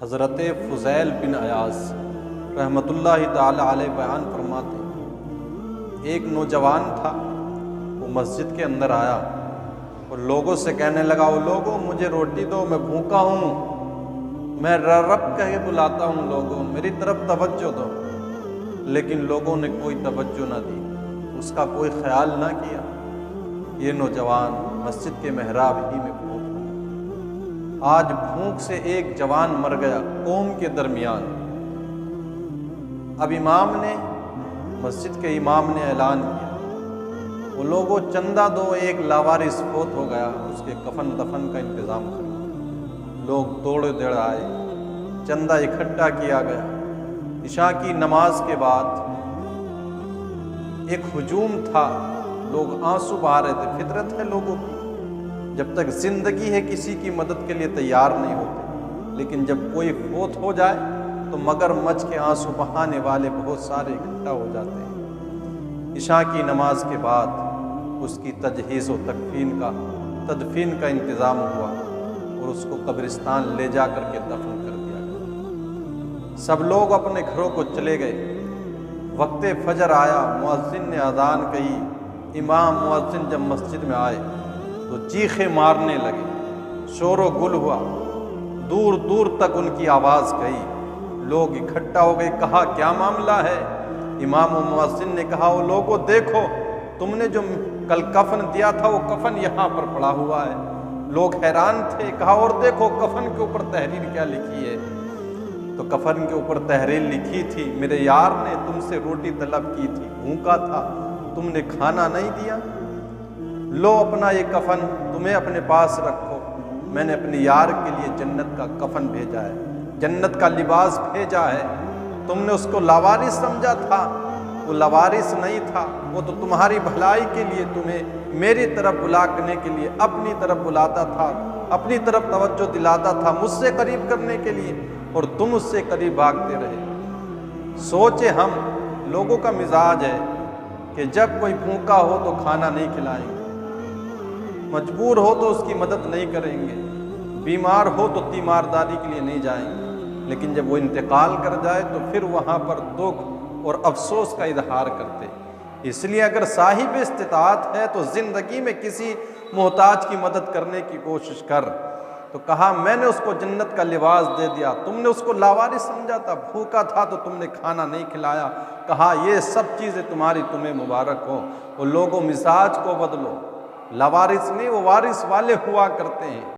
हज़रत फ़ुज़ैल बिन अयाज़ रहमतुल्लाहि ताला अलैह बयान फरमाते, एक नौजवान था, वो मस्जिद के अंदर आया और लोगों से कहने लगा, वो लोगों मुझे रोटी दो, मैं भूखा हूँ, मैं रब कह के बुलाता हूँ, लोगों मेरी तरफ तवज्जो दो। लेकिन लोगों ने कोई तवज्जो ना दी, उसका कोई ख्याल ना किया। ये नौजवान मस्जिद के मेहराब ही में फौत हो। आज भूख से एक जवान मर गया कौम के दरमियान। अब मस्जिद के इमाम ने ऐलान किया, वो लोगों चंदा दो, एक लावारिस फौत हो गया, उसके कफन दफन का इंतज़ाम करो। लोग दौड़े दौड़ आए, चंदा इकट्ठा किया गया। इशा की नमाज के बाद एक हुजूम था, लोग आंसू बहा रहे थे। फितरत है लोगों की, जब तक जिंदगी है किसी की मदद के लिए तैयार नहीं होते, लेकिन जब कोई फौत हो जाए तो मगरमच्छ के आंसू बहाने वाले बहुत सारे इकट्ठा हो जाते हैं। इशा की नमाज के बाद उसकी तजहीज़ व तदफीन का इंतज़ाम हुआ और उसको कब्रिस्तान ले जा कर के दफन कर दिया गया। सब लोग अपने घरों को चले गए। वक्ते फजर आया, मुअज्जिन ने अज़ान कही। इमाम मुअज्जिन जब मस्जिद में आए तो चीखे मारने लगे, शोरो गुल हुआ, दूर दूर तक उनकी आवाज़ गई। लोग इकट्ठा हो गए, कहा क्या मामला है? इमाम व मुअज्जिन ने कहा, वो लोगों देखो, तुमने जो कल कफन दिया था वो कफन यहाँ पर पड़ा हुआ है। लोग हैरान थे, कहा और देखो कफन के ऊपर तहरीर क्या लिखी है। तो कफन के ऊपर तहरीर लिखी थी, मेरे यार ने तुमसे रोटी तलब की थी, भूखा था, तुमने खाना नहीं दिया, लो अपना ये कफन तुम्हें अपने पास रखो, मैंने अपने यार के लिए जन्नत का कफन भेजा है, जन्नत का लिबास भेजा है। तुमने उसको लावारिस समझा था, वो लावारिस नहीं था, वो तो तुम्हारी भलाई के लिए तुम्हें मेरी तरफ बुलाने के लिए अपनी तरफ बुलाता था, अपनी तरफ तवज्जो दिलाता था, मुझसे करीब करने के लिए, और तुम उससे करीब भागते रहे। सोचे हम लोगों का मिजाज है कि जब कोई भूखा हो तो खाना नहीं खिलाएंगे, मजबूर हो तो उसकी मदद नहीं करेंगे, बीमार हो तो तीमारदारी के लिए नहीं जाएंगे, लेकिन जब वो इंतकाल कर जाए तो फिर वहाँ पर दुख और अफसोस का इजहार करते। इसलिए अगर साहिब इस्तिताअत है तो ज़िंदगी में किसी मोहताज की मदद करने की कोशिश कर। तो कहा मैंने उसको जन्नत का लिबास दे दिया, तुमने उसको लावारिस समझा था, भूखा था तो तुमने खाना नहीं खिलाया। कहा ये सब चीज़ें तुम्हें मुबारक हो। वो लोगों मिजाज को बदलो, लावारिस नहीं, वो वारिस वाले हुआ करते हैं।